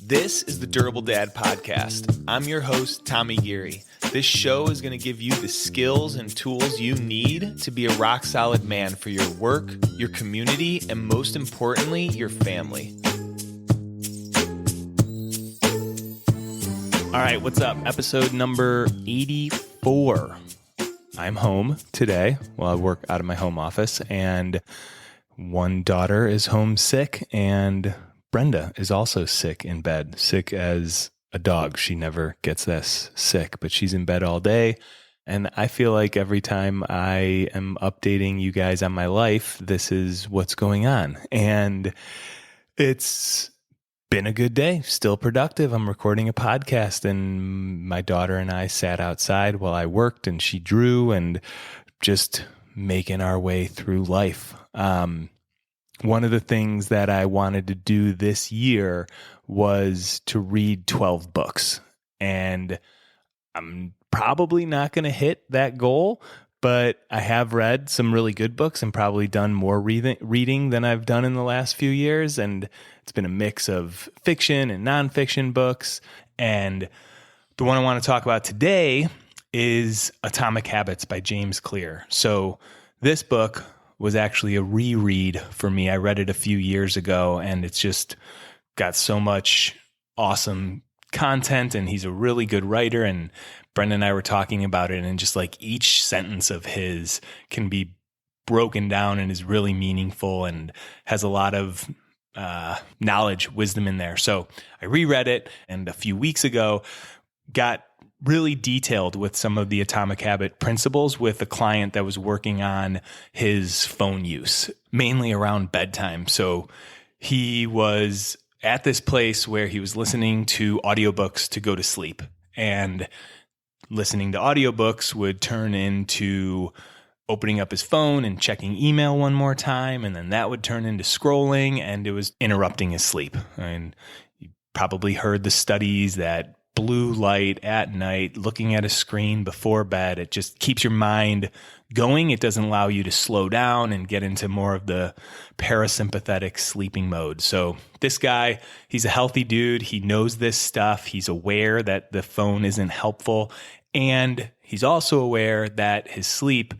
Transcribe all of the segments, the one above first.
This is the Durable Dad Podcast. I'm your host, Tommy Geary. This show is going to give you the skills and tools you need to be a rock-solid man for your work, your community, and most importantly, your family. All right, what's up? Episode number 84. I'm home today. Well, I work out of my home office, and one daughter is home sick, and Brenda is also sick in bed, sick as a dog. She never gets this sick, but she's in bed all day. And I feel like every time I am updating you guys on my life, this is what's going on. And it's been a good day, still productive. I'm recording a podcast, and my daughter and I sat outside while I worked, and she drew, and just making our way through life. One of the things that I wanted to do this year was to read 12 books. And I'm probably not going to hit that goal, but I have read some really good books and probably done more reading than I've done in the last few years. And it's been a mix of fiction and nonfiction books. And the one I want to talk about today is Atomic Habits by James Clear. So this book was actually a reread for me. I read it a few years ago, and it's just got so much awesome content, and he's a really good writer. And Brenda and I were talking about it, and just like each sentence of his can be broken down and is really meaningful and has a lot of knowledge, wisdom in there. So I reread it, and a few weeks ago got really detailed with some of the Atomic Habit principles with a client that was working on his phone use, mainly around bedtime. So he was at this place where he was listening to audiobooks to go to sleep, and listening to audiobooks would turn into opening up his phone and checking email one more time, and then that would turn into scrolling, and it was interrupting his sleep. And you probably heard the studies that blue light at night, looking at a screen before bed, it just keeps your mind going. It doesn't allow you to slow down and get into more of the parasympathetic sleeping mode. So this guy, he's a healthy dude. He knows this stuff. He's aware that the phone isn't helpful. And he's also aware that his sleep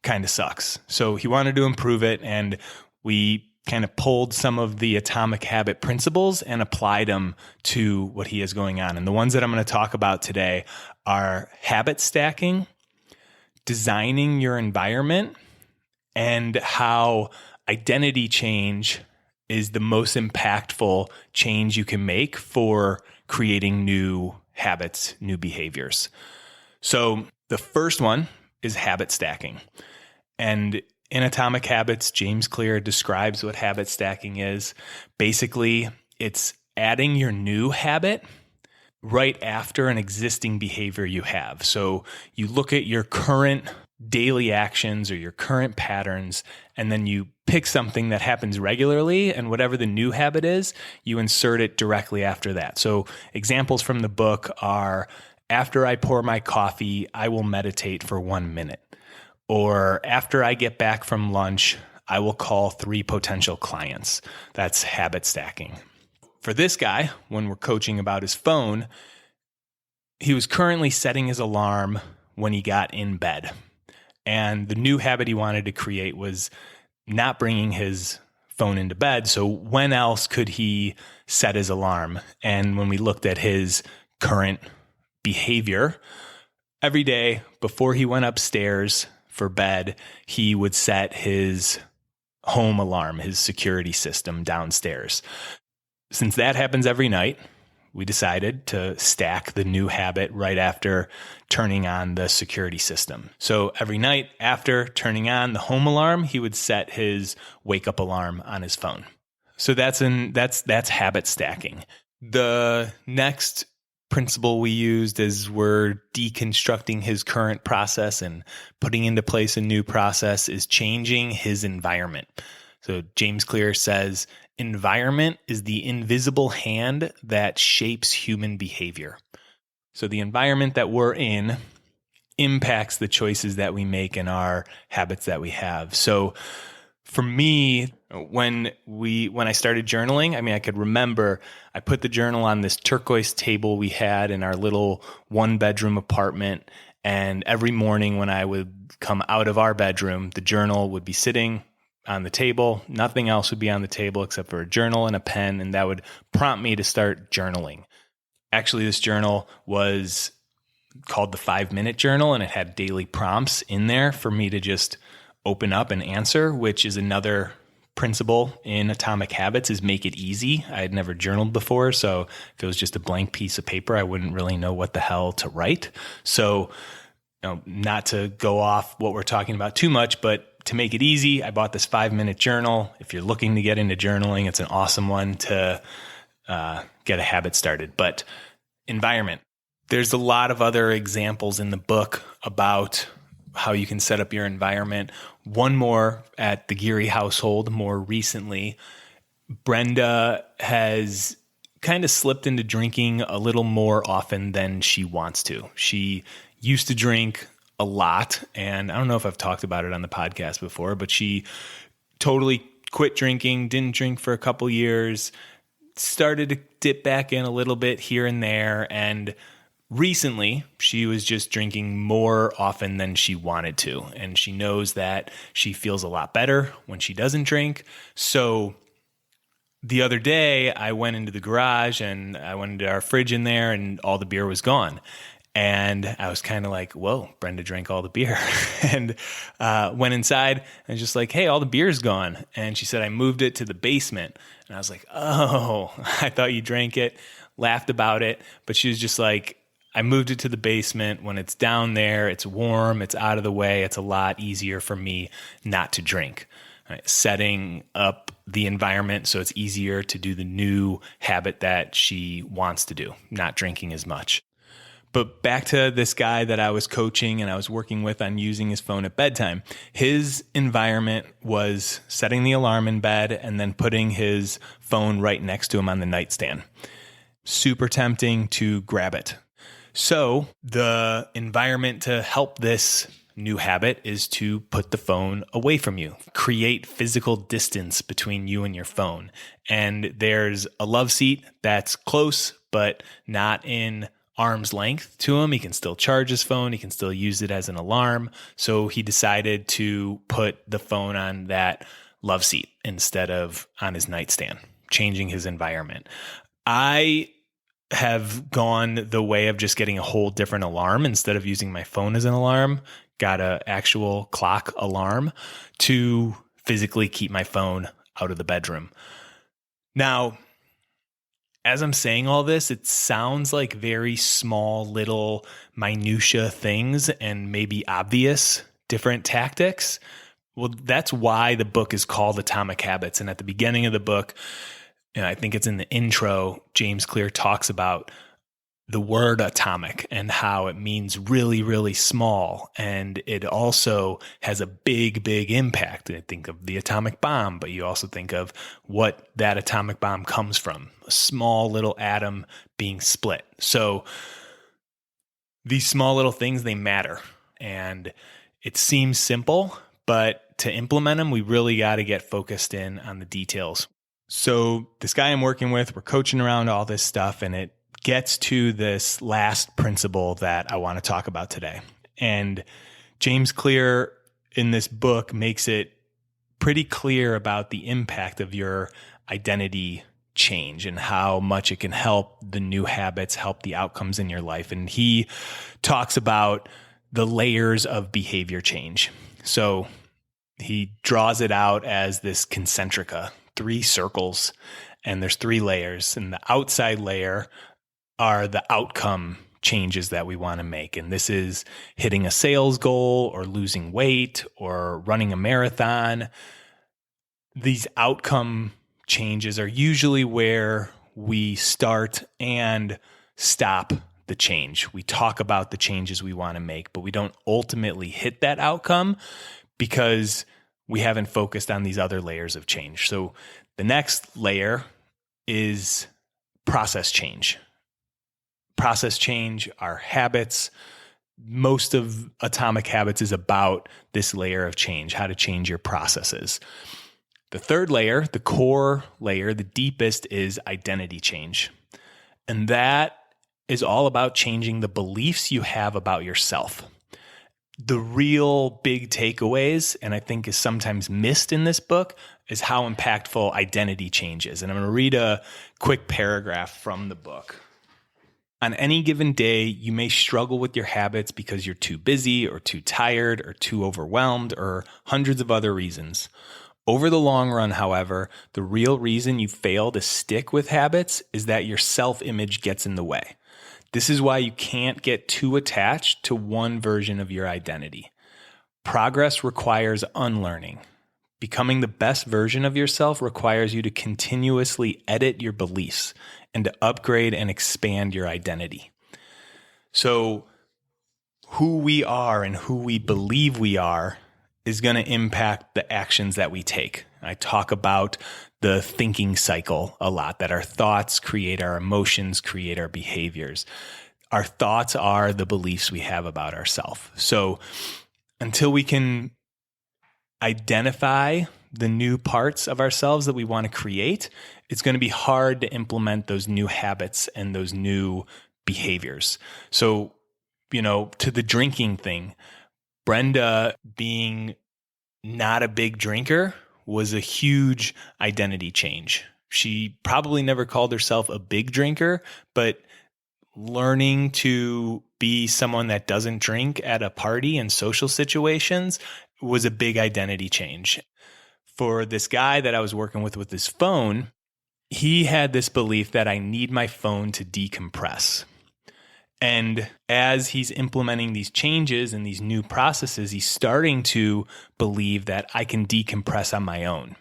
kind of sucks. So he wanted to improve it. And we kind of pulled some of the Atomic Habit principles and applied them to what he has going on. And the ones that I'm going to talk about today are habit stacking, designing your environment, and how identity change is the most impactful change you can make for creating new habits, new behaviors. So the first one is habit stacking. And in Atomic Habits, James Clear describes what habit stacking is. Basically, it's adding your new habit right after an existing behavior you have. So you look at your current daily actions or your current patterns, and then you pick something that happens regularly, and whatever the new habit is, you insert it directly after that. So examples from the book are, after I pour my coffee, I will meditate for 1 minute. Or after I get back from lunch, I will call 3 potential clients. That's habit stacking. For this guy, when we're coaching about his phone, he was currently setting his alarm when he got in bed. And the new habit he wanted to create was not bringing his phone into bed. So when else could he set his alarm? And when we looked at his current behavior, every day before he went upstairs for bed, he would set his home alarm, his security system downstairs. Since that happens every night, we decided to stack the new habit right after turning on the security system. So every night after turning on the home alarm, he would set his wake up alarm on his phone. So that's habit stacking. The next principle we used as we're deconstructing his current process and putting into place a new process is changing his environment. So James Clear says, environment is the invisible hand that shapes human behavior. So the environment that we're in impacts the choices that we make and our habits that we have. So for me, When I started journaling, I mean, I could remember I put the journal on this turquoise table we had in our little 1-bedroom apartment. And every morning when I would come out of our bedroom, the journal would be sitting on the table. Nothing else would be on the table except for a journal and a pen. And that would prompt me to start journaling. Actually, this journal was called the 5-minute journal, and it had daily prompts in there for me to just open up and answer, which is another principle in Atomic Habits, is make it easy. I had never journaled before, so if it was just a blank piece of paper, I wouldn't really know what the hell to write. So, not to go off what we're talking about too much, but to make it easy, I bought this 5-minute journal. If you're looking to get into journaling, it's an awesome one to get a habit started. But environment. There's a lot of other examples in the book about how you can set up your environment. One more at the Geary household more recently. Brenda has kind of slipped into drinking a little more often than she wants to. She used to drink a lot, and I don't know if I've talked about it on the podcast before, but she totally quit drinking, didn't drink for a couple years, started to dip back in a little bit here and there, and recently, she was just drinking more often than she wanted to, and she knows that she feels a lot better when she doesn't drink. So the other day, I went into the garage and I went into our fridge in there, and all the beer was gone. And I was kind of like, whoa, Brenda drank all the beer. And went inside and just like, hey, all the beer's gone. And she said, I moved it to the basement. And I was like, oh, I thought you drank it, laughed about it. But she was just like, I moved it to the basement. When it's down there, it's warm, it's out of the way. It's a lot easier for me not to drink. Right? Setting up the environment so it's easier to do the new habit that she wants to do, not drinking as much. But back to this guy that I was coaching and I was working with on using his phone at bedtime. His environment was setting the alarm in bed and then putting his phone right next to him on the nightstand. Super tempting to grab it. So the environment to help this new habit is to put the phone away from you. Create physical distance between you and your phone. And there's a love seat that's close, but not in arm's length to him. He can still charge his phone. He can still use it as an alarm. So he decided to put the phone on that love seat instead of on his nightstand, changing his environment. I have gone the way of just getting a whole different alarm instead of using my phone as an alarm. Got an actual clock alarm to physically keep my phone out of the bedroom. Now, as I'm saying all this, it sounds like very small, little minutia things and maybe obvious different tactics. Well, that's why the book is called Atomic Habits. And at the beginning of the book, I think it's in the intro, James Clear talks about the word atomic and how it means really, really small. And it also has a big, big impact. I think of the atomic bomb, but you also think of what that atomic bomb comes from, a small little atom being split. So these small little things, they matter. And it seems simple, but to implement them, we really got to get focused in on the details. So this guy I'm working with, we're coaching around all this stuff, and it gets to this last principle that I want to talk about today. And James Clear in this book makes it pretty clear about the impact of your identity change and how much it can help the new habits, help the outcomes in your life. And he talks about the layers of behavior change. So he draws it out as this concentrica, 3 circles, and there's 3 layers. And the outside layer are the outcome changes that we want to make. And this is hitting a sales goal or losing weight or running a marathon. These outcome changes are usually where we start and stop the change. We talk about the changes we want to make, but we don't ultimately hit that outcome because we haven't focused on these other layers of change. So the next layer is process change. Process change, our habits. Most of Atomic Habits is about this layer of change, how to change your processes. The third layer, the core layer, the deepest, is identity change. And that is all about changing the beliefs you have about yourself. The real big takeaways, and I think is sometimes missed in this book, is how impactful identity change is. And I'm going to read a quick paragraph from the book. On any given day, you may struggle with your habits because you're too busy or too tired or too overwhelmed or hundreds of other reasons. Over the long run, however, the real reason you fail to stick with habits is that your self-image gets in the way. This is why you can't get too attached to one version of your identity. Progress requires unlearning. Becoming the best version of yourself requires you to continuously edit your beliefs and to upgrade and expand your identity. So, who we are and who we believe we are is going to impact the actions that we take. I talk about the thinking cycle a lot, that our thoughts create our emotions, create our behaviors. Our thoughts are the beliefs we have about ourselves. So until we can identify the new parts of ourselves that we want to create, it's going to be hard to implement those new habits and those new behaviors. So, to the drinking thing, Brenda being not a big drinker was a huge identity change. She probably never called herself a big drinker, but learning to be someone that doesn't drink at a party and social situations was a big identity change. For this guy that I was working with his phone, he had this belief that I need my phone to decompress. And as he's implementing these changes and these new processes, he's starting to believe that I can decompress on my own,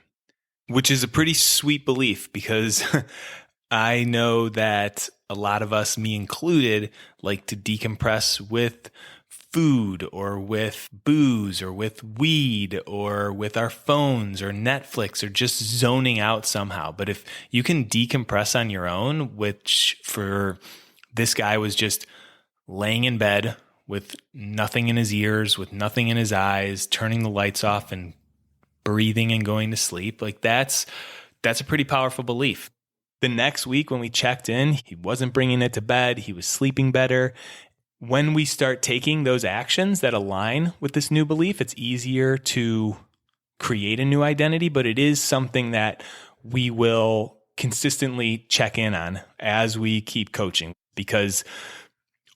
which is a pretty sweet belief because I know that a lot of us, me included, like to decompress with food or with booze or with weed or with our phones or Netflix or just zoning out somehow. But if you can decompress on your own, which for this guy was just laying in bed with nothing in his ears, with nothing in his eyes, turning the lights off and breathing and going to sleep, like that's a pretty powerful belief. The next week when we checked in, he wasn't bringing it to bed. He was sleeping better. When we start taking those actions that align with this new belief, it's easier to create a new identity, but it is something that we will consistently check in on as we keep coaching, because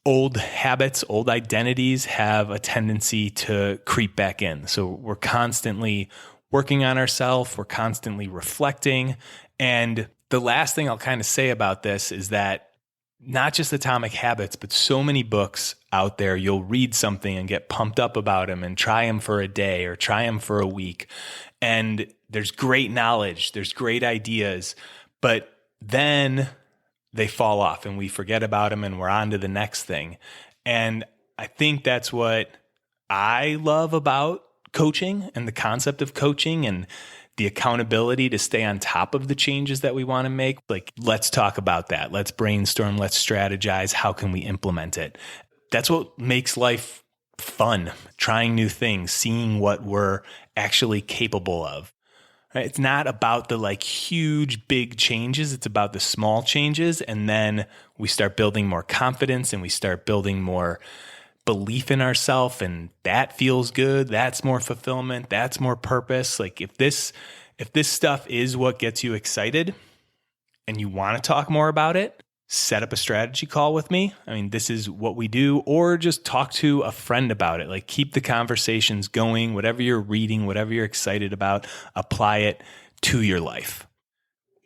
old habits, old identities have a tendency to creep back in. So we're constantly working on ourselves. We're constantly reflecting. And the last thing I'll kind of say about this is that not just Atomic Habits, but so many books out there, you'll read something and get pumped up about them and try them for a day or try them for a week. And there's great knowledge, there's great ideas, but then they fall off and we forget about them and we're on to the next thing. And I think that's what I love about coaching and the concept of coaching and the accountability to stay on top of the changes that we want to make. Like, let's talk about that. Let's brainstorm. Let's strategize. How can we implement it? That's what makes life fun. Trying new things, seeing what we're actually capable of. Right? It's not about the huge, big changes. It's about the small changes. And then we start building more confidence and we start building more belief in ourselves, and that feels good. That's more fulfillment. That's more purpose. Like if this stuff is what gets you excited and you want to talk more about it, set up a strategy call with me. I mean, this is what we do, or just talk to a friend about it. Like keep the conversations going, whatever you're reading, whatever you're excited about, apply it to your life.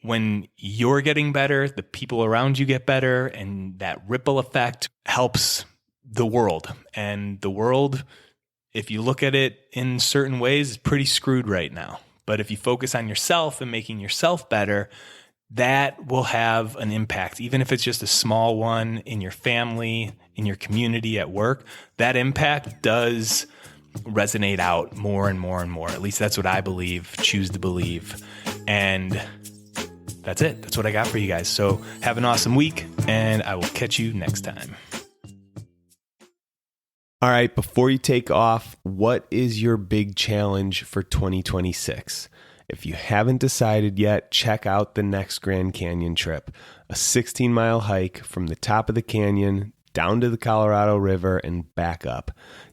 When you're getting better, the people around you get better, and that ripple effect helps the world. And the world, if you look at it in certain ways, is pretty screwed right now. But if you focus on yourself and making yourself better, that will have an impact, even if it's just a small one in your family, in your community, at work. That impact does resonate out more and more and more. At least that's what I believe, choose to believe. And that's it. That's what I got for you guys. So have an awesome week, and I will catch you next time. All right, before you take off, what is your big challenge for 2026? If you haven't decided yet, check out the next Grand Canyon trip, a 16-mile hike from the top of the canyon down to the Colorado River and back up.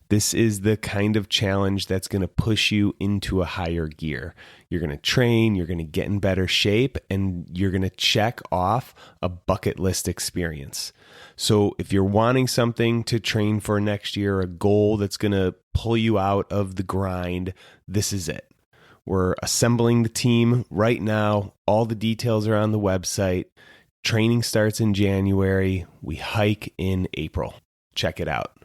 This is the kind of challenge that's going to push you into a higher gear. You're going to train, you're going to get in better shape, and you're going to check off a bucket list experience. So if you're wanting something to train for next year, a goal that's going to pull you out of the grind, this is it. We're assembling the team right now. All the details are on the website. Training starts in January. We hike in April. Check it out.